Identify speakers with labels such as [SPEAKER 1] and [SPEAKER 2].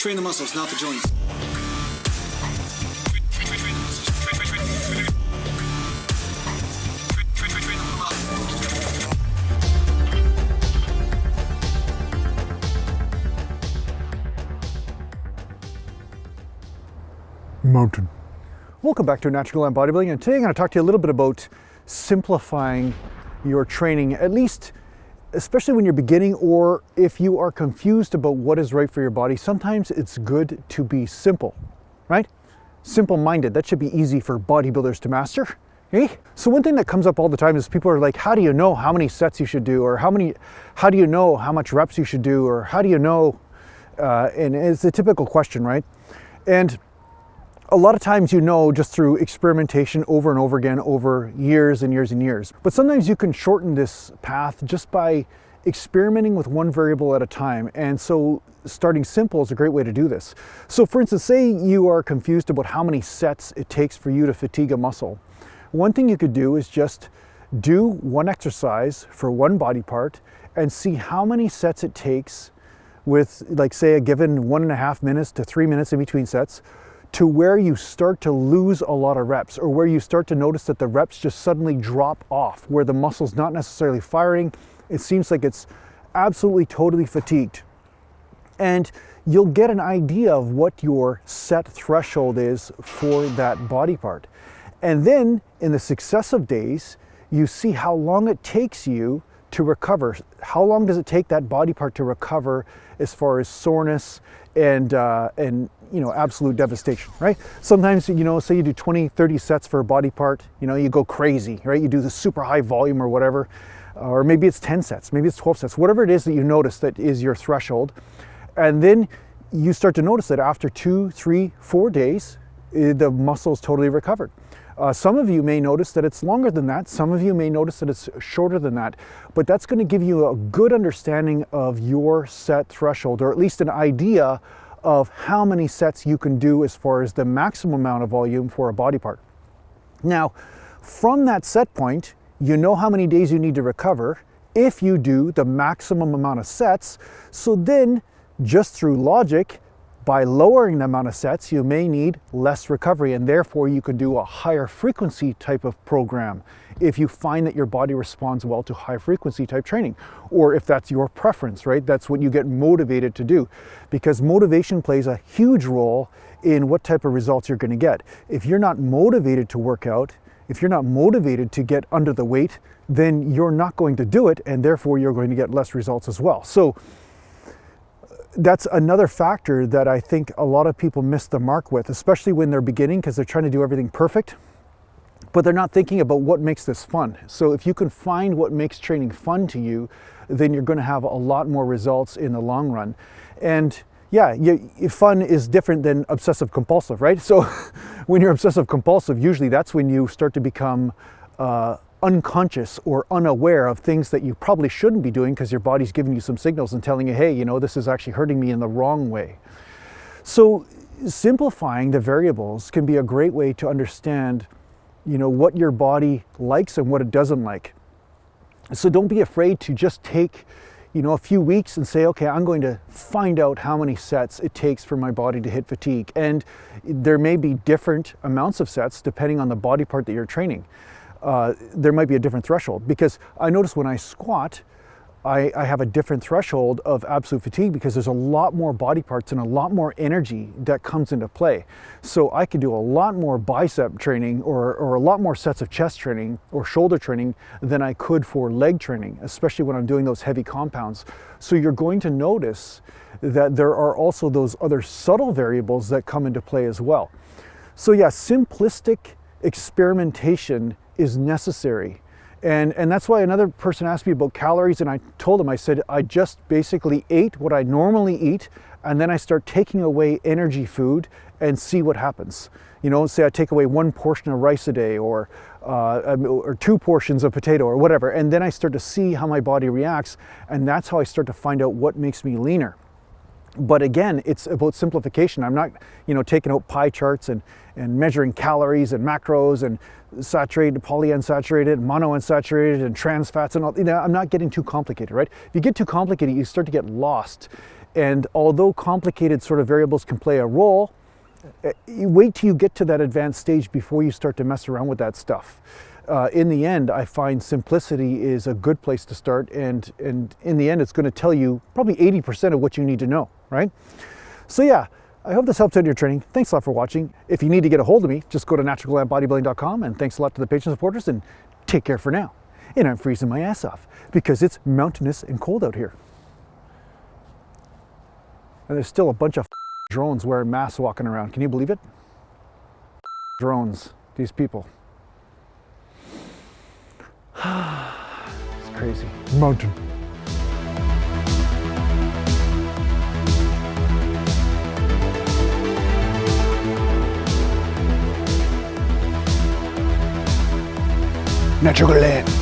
[SPEAKER 1] Train the muscles, not the joints.
[SPEAKER 2] Mountain. Welcome back to Natural Glam Bodybuilding, and today I'm going to talk to you a little bit about simplifying your training, at least especially when you're beginning or if you are confused about what is right for your body. Sometimes it's good to be simple, right? Simple-minded. That should be easy for bodybuilders to master. Okay? So one thing that comes up all the time is people are like, how do you know how many sets you should do, or how do you know how much reps you should do, or how do you know, and it's a typical question, right? And a lot of times you know just through experimentation over and over again over years and years and years. But sometimes you can shorten this path just by experimenting with one variable at a time. And so starting simple is a great way to do this. So for instance, say you are confused about how many sets it takes for you to fatigue a muscle. One thing you could do is just do one exercise for one body part and see how many sets it takes with, like, say, a given 1.5 minutes to 3 minutes in between sets, to where you start to lose a lot of reps, or where you start to notice that the reps just suddenly drop off, where the muscle's not necessarily firing. It seems like it's absolutely totally fatigued. And you'll get an idea of what your set threshold is for that body part. And then in the successive days, you see how long it takes you to recover. How long does it take that body part to recover as far as soreness and absolute devastation, right? Sometimes, say you do 20, 30 sets for a body part, you go crazy, right? You do the super high volume or whatever, or maybe it's 10 sets, maybe it's 12 sets, whatever it is that you notice that is your threshold. And then you start to notice that after 2, 3, 4 days, the muscle is totally recovered. Some of you may notice that it's longer than that. Some of you may notice that it's shorter than that, but that's going to give you a good understanding of your set threshold, or at least an idea of how many sets you can do as far as the maximum amount of volume for a body part. Now, from that set point, you know how many days you need to recover if you do the maximum amount of sets. So then, just through logic, by lowering the amount of sets, you may need less recovery, and therefore you could do a higher frequency type of program if you find that your body responds well to high frequency type training, or if that's your preference, right? That's what you get motivated to do, because motivation plays a huge role in what type of results you're going to get. If you're not motivated to work out, if you're not motivated to get under the weight, then you're not going to do it, and therefore you're going to get less results as well. So that's another factor that I think a lot of people miss the mark with, especially when they're beginning, because they're trying to do everything perfect, but they're not thinking about what makes this fun. So if you can find what makes training fun to you, then you're going to have a lot more results in the long run. And yeah, fun is different than obsessive compulsive, right? So when you're obsessive compulsive, usually that's when you start to become unconscious or unaware of things that you probably shouldn't be doing, because your body's giving you some signals and telling you, hey, this is actually hurting me in the wrong way. So simplifying the variables can be a great way to understand, what your body likes and what it doesn't like. So don't be afraid to just take, a few weeks and say, okay, I'm going to find out how many sets it takes for my body to hit fatigue. And there may be different amounts of sets depending on the body part that you're training. There might be a different threshold, because I notice when I squat, I have a different threshold of absolute fatigue, because there's a lot more body parts and a lot more energy that comes into play. So I could do a lot more bicep training or a lot more sets of chest training or shoulder training than I could for leg training, especially when I'm doing those heavy compounds. So you're going to notice that there are also those other subtle variables that come into play as well. So yeah, simplistic experimentation is necessary. And that's why another person asked me about calories, and I told him, I said, I just basically ate what I normally eat, and then I start taking away energy food and see what happens. Say I take away 1 portion of rice a day, or 2 portions of potato or whatever, and then I start to see how my body reacts, and that's how I start to find out what makes me leaner. But again, it's about simplification. I'm not, taking out pie charts and measuring calories and macros and saturated, polyunsaturated, monounsaturated, and trans fats and all. I'm not getting too complicated, right? If you get too complicated, you start to get lost And although complicated sort of variables can play a role, you wait till you get to that advanced stage before you start to mess around with that stuff. In the end, I find simplicity is a good place to start, and in the end, it's going to tell you probably 80% of what you need to know, right? So yeah, I hope this helps out your training. Thanks a lot for watching. If you need to get a hold of me, just go to naturalglambodybuilding.com, and thanks a lot to the patron supporters, and take care for now. And I'm freezing my ass off because it's mountainous and cold out here. And there's still a bunch of drones wearing masks walking around. Can you believe it? Drones, these people. It's crazy. Mountain. Natural land.